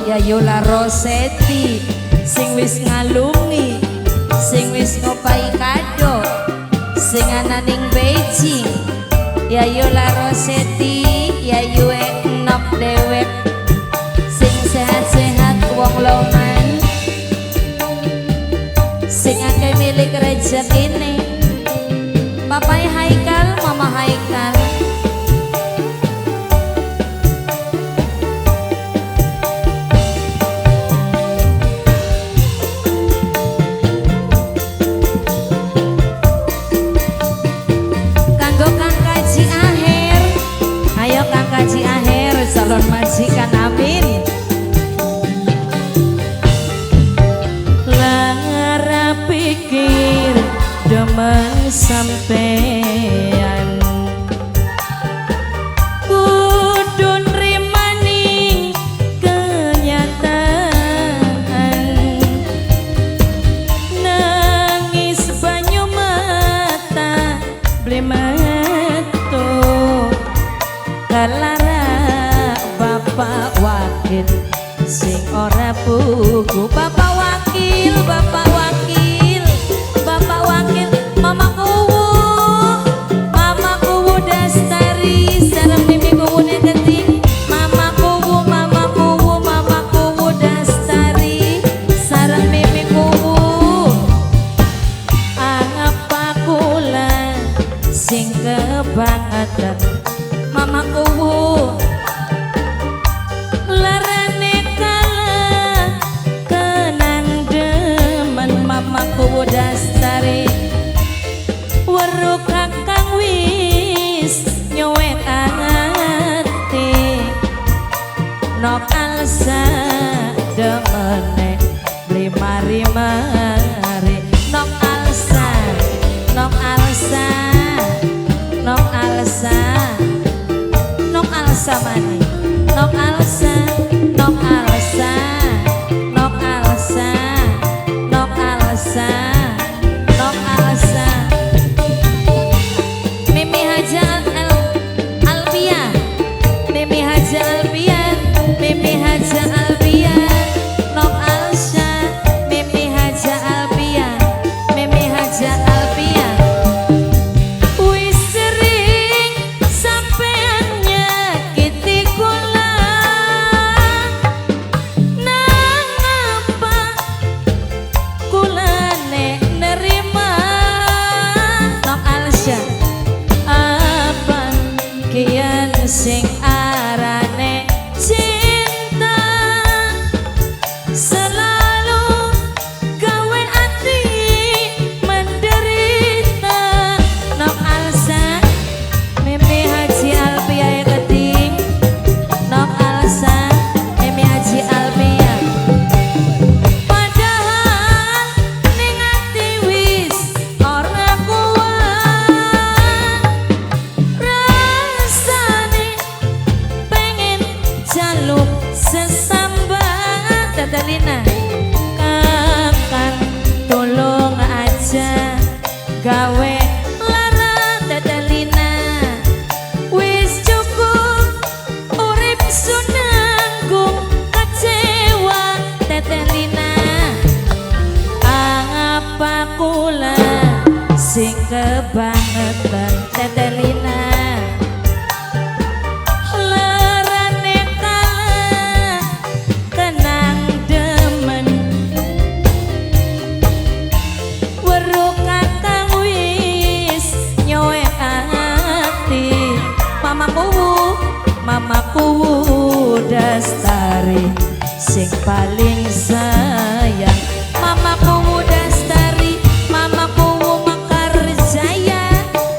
Yola Rosetti sing wis ngalungi, sing wis ngopai kado, sing ana ning Beijing. Yola Rosetti, Yayu enop dewek, sing sehat-sehat wong loman, sing akeh milik rezekine. Papai Haikal, Mama Haikal. Kaji akhir calon majikan amin. Lara pikir demen sampean kudu nrimani kenyataan, nangis banyu mata beli metu kalara bapak wakil sing ora pugu. Bapak wakil, bapak wakil, bapak wakil. Mama kuwu Dastari sareng mimi kuwu negetin. Mama kuwu Dastari sareng mimi kuwu. Apa kula sing kebangetan Mama kuwu larane kalah kenang demen. Mama kuwu Dastari weruh kakang wis nyuwek ati, nok alsa demene mari-mari. Nok alsa, nok alsa, nok alsa, nok alsa mani, nok alsa, nok alsa, nok alsa, nok alsa, nok alsa. Mimi Haja Albia, Mimi Haja Albia, Mimi Haja Albia, nok alsa, Mimi Haja Albia, Mimi Haja Albia. Wis sering sampean nyakiti kula, nang apa kula nek nerima. Nok alsa apa kian sing arane cinta, selalu gawe ati menderita. Nok alsa Mimi Haji Albia yang keting. Nok alsa Mimi Haji Albia. Padahal ning ati wis ora kuat, rasane pengen jaluk sesambat. Dadalina kakang tolong aja gawe lara. Dadalina wis cukup urip sunanggung kecewa. Tetelina apa kula sing kebangetan. Tetelina larane kalah kenang demen, weruh kakang wis nyuwek ati. Mama kuwu Dastari sing paling sayang. Mama kuwu Dastari, mama kuwu Mekarjaya,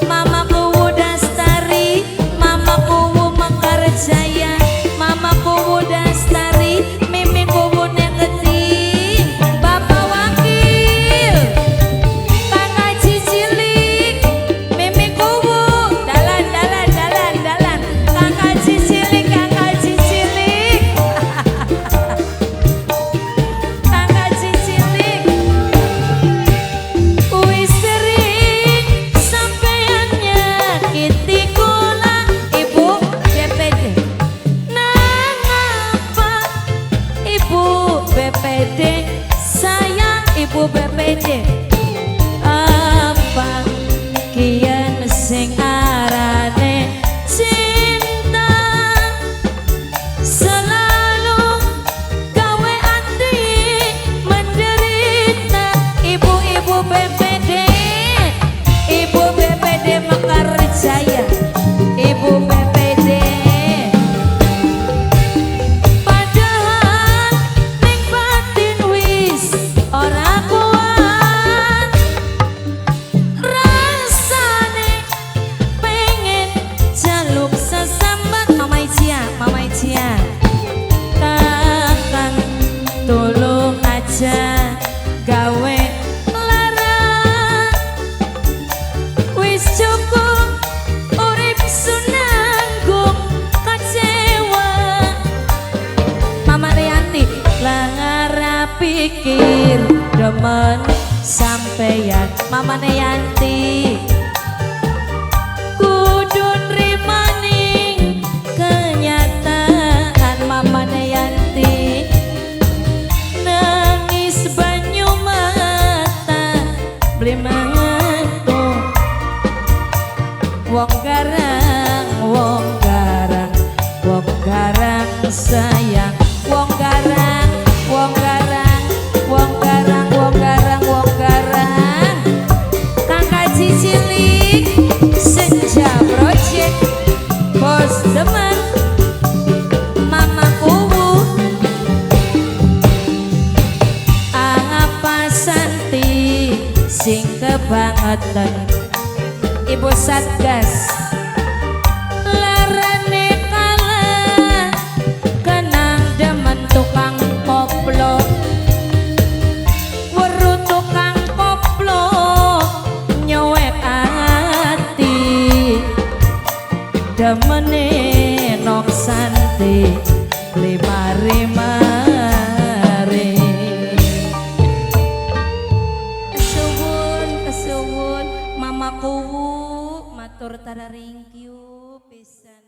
mama kuwu Dastari, mama kuwu Mekarjaya, mama kuwu Dastari, mimi kuwu negeting. Bapak wakil kakak cicilik, mimi kuwu dalan. Kakak cicilik, kakak cicilik. BPD, sayang Ibu BPD. Apa kian sing arane cinta, selalu gawe ati menderita. Ibu-ibu BPD, Ibu BPD Mekarjaya, Ibu BPD. Padahal ning batin wis ora kuat, rasane pengen jaluk sesambat. Mama Icia, Kakang tolong aja gawe lara, wis cukup urip sunanggung kecewa. Mama Rianti lara pikir demen sampeyan. Mama Rianti kudu nrimaning kenyataan. Mama Rianti nangis banyu mata beli mantu. Wong garang, wong garang, wong garang sayang. Wong garang, wong garang, wong garang, wong garang, wong garang. Kakak Cicilik, Senja Project, Bos Demen, Mama Kuwu, Apa Santi, sing kebangetan. Ibu Satgas, larane kalah kenang demen tukang koplo, weru tukang koplo nyowek ati demene Nok Santi mari-mari. Kesuwun Mama Kuwu matur tadaringkyu pisan.